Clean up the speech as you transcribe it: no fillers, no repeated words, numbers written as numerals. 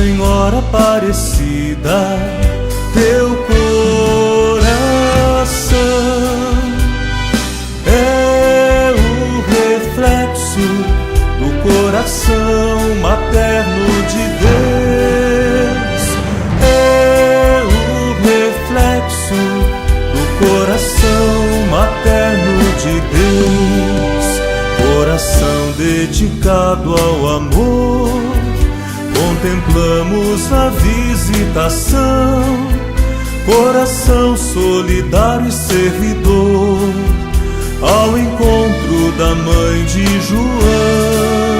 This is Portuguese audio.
Senhora Aparecida, teu coração é o reflexo do coração materno de Deus. É o reflexo do coração materno de Deus. Coração dedicado ao amor, contemplamos a visitação. Coração solidário e servidor, ao encontro da mãe de João.